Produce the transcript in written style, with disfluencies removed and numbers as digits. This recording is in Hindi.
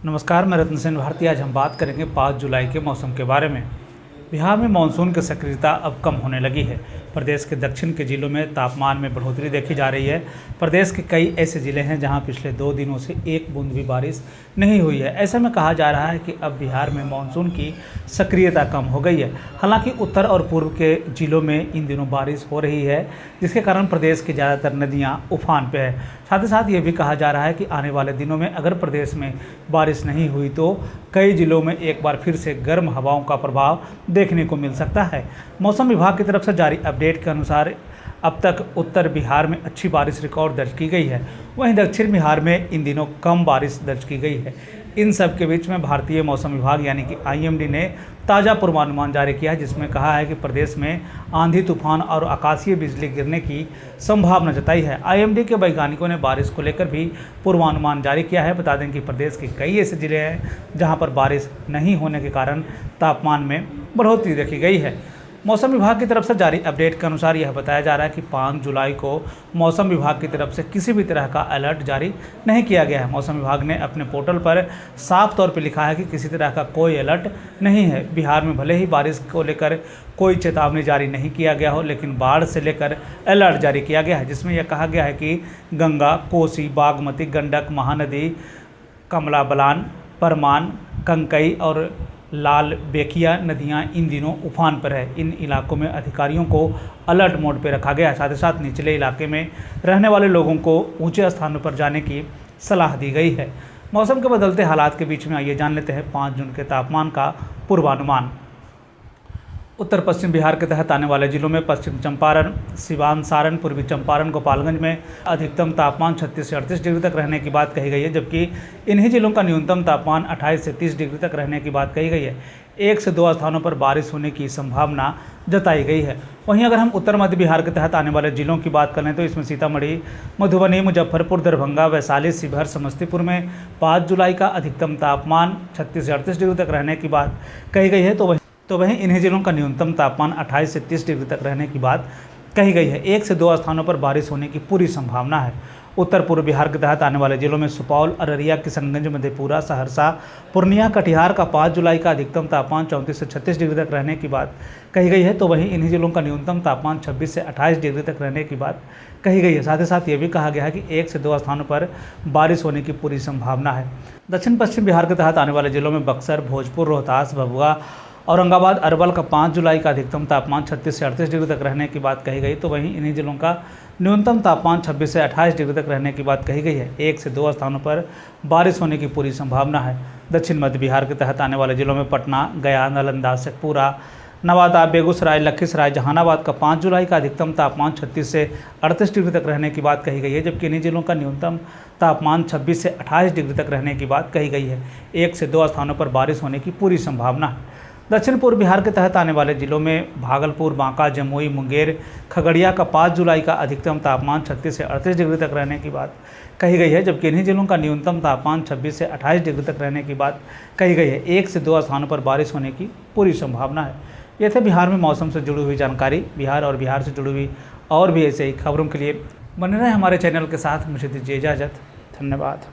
नमस्कार, मैं रत्न सेन भारती। आज हम बात करेंगे 5 जुलाई के मौसम के बारे में। बिहार में मानसून की सक्रियता अब कम होने लगी है। प्रदेश के दक्षिण के जिलों में तापमान में बढ़ोतरी देखी जा रही है। प्रदेश के कई ऐसे ज़िले हैं जहां पिछले 2 दिनों से एक बूंद भी बारिश नहीं हुई है। ऐसे में कहा जा रहा है कि अब बिहार में मानसून की सक्रियता कम हो गई है। हालांकि उत्तर और पूर्व के जिलों में इन दिनों बारिश हो रही है, जिसके कारण प्रदेश की ज़्यादातर नदियाँ उफान पे है। साथ ही साथ ये भी कहा जा रहा है कि आने वाले दिनों में अगर प्रदेश में बारिश नहीं हुई तो कई जिलों में एक बार फिर से गर्म हवाओं का प्रभाव देखने को मिल सकता है। मौसम विभाग की तरफ से जारी अपडेट के अनुसार अब तक उत्तर बिहार में अच्छी बारिश रिकॉर्ड दर्ज की गई है। वहीं दक्षिण बिहार में इन दिनों कम बारिश दर्ज की गई है। इन सब के बीच में भारतीय मौसम विभाग यानी कि IMD ने ताज़ा पूर्वानुमान जारी किया है, जिसमें कहा है कि प्रदेश में आंधी तूफान और आकाशीय बिजली गिरने की संभावना जताई है। IMD के वैज्ञानिकों ने बारिश को लेकर भी पूर्वानुमान जारी किया है। बता दें कि प्रदेश के कई ऐसे जिले हैं जहां पर बारिश नहीं होने के कारण तापमान में बढ़ोतरी देखी गई है। मौसम विभाग की तरफ से जारी अपडेट के अनुसार यह बताया जा रहा है कि 5 जुलाई को मौसम विभाग की तरफ से किसी भी तरह का अलर्ट जारी नहीं किया गया है। मौसम विभाग ने अपने पोर्टल पर साफ तौर पर लिखा है कि किसी तरह का कोई अलर्ट नहीं है। बिहार में भले ही बारिश को लेकर कोई चेतावनी जारी नहीं किया गया हो, लेकिन बाढ़ से लेकर अलर्ट जारी किया गया है, जिसमें यह कहा गया है कि गंगा, कोसी, बागमती, गंडक, महानदी, कमला बलान, परमान, कंकई और लाल बेकिया नदियां इन दिनों उफान पर है। इन इलाकों में अधिकारियों को अलर्ट मोड पर रखा गया है। साथ ही साथ निचले इलाके में रहने वाले लोगों को ऊंचे स्थानों पर जाने की सलाह दी गई है। मौसम के बदलते हालात के बीच में आइए जान लेते हैं 5 जून के तापमान का पूर्वानुमान। उत्तर पश्चिम बिहार के तहत आने वाले जिलों में पश्चिम चंपारण, सिवान, सारण, पूर्वी चंपारण, गोपालगंज में अधिकतम तापमान 36 से 38 डिग्री तक रहने की बात कही गई है, जबकि इन्हीं जिलों का न्यूनतम तापमान 28 से 30 डिग्री तक रहने की बात कही गई है। 1 से 2 स्थानों पर बारिश होने की संभावना जताई गई है। वहीं अगर हम उत्तर मध्य बिहार के तहत आने वाले जिलों की बात करें तो इसमें सीतामढ़ी, मधुबनी, मुजफ्फरपुर, दरभंगा, वैशाली, शिवहर, समस्तीपुर में 5 जुलाई का अधिकतम तापमान 36 से 38 डिग्री तक रहने की बात कही गई है। तो वहीं इन्हीं जिलों का न्यूनतम तापमान 28 से 30 डिग्री तक रहने की बात कही गई है। 1 से 2 स्थानों पर बारिश होने की पूरी संभावना है। उत्तर पूर्व बिहार के तहत आने वाले जिलों में सुपौल, अररिया, किशनगंज, मधेपुरा, सहरसा, पूर्णिया, कटिहार का 5 जुलाई का अधिकतम तापमान 34 से 36 डिग्री तक रहने की बात कही गई है। तो वहीं इन्हीं जिलों का न्यूनतम तापमान 26 से 28 डिग्री तक रहने की बात कही गई है। साथ ही साथ ये भी कहा गया है कि 1 से 2 स्थानों पर बारिश होने की पूरी संभावना है। दक्षिण पश्चिम बिहार के तहत आने वाले जिलों में बक्सर, भोजपुर, रोहतास, भभुआ, औरंगाबाद, अरवल का 5 जुलाई का अधिकतम तापमान 36 से 38 डिग्री तक रहने की बात कही गई। तो वहीं इन्हीं जिलों का न्यूनतम तापमान 26 से 28 डिग्री तक रहने की बात कही गई है। 1 से 2 स्थानों पर बारिश होने की पूरी संभावना है। दक्षिण मध्य बिहार के तहत आने वाले जिलों में पटना, गया, नालंदा, शेखपुरा, नवादा, बेगूसराय, लखीसराय, जहानाबाद का 5 जुलाई का अधिकतम तापमान 36 से 38 डिग्री तक रहने की बात कही गई है, जबकि इन्हीं जिलों का न्यूनतम तापमान 26 से 28 डिग्री तक रहने की बात कही गई है। 1 से 2 स्थानों पर बारिश होने की पूरी संभावना है। दक्षिण पूर्व बिहार के तहत आने वाले जिलों में भागलपुर, बांका, जमुई, मुंगेर, खगड़िया का 5 जुलाई का अधिकतम तापमान 36 से 38 डिग्री तक रहने की बात कही गई है, जबकि इन्हीं जिलों का न्यूनतम तापमान 26 से 28 डिग्री तक रहने की बात कही गई है। 1 से 2 स्थानों पर बारिश होने की पूरी संभावना है। ये थे बिहार में मौसम से जुड़ी हुई जानकारी। बिहार और बिहार से जुड़ी हुई और भी ऐसे ही खबरों के लिए बने रहें हमारे चैनल के साथ। मुझे दीजिए इजाज़त। धन्यवाद।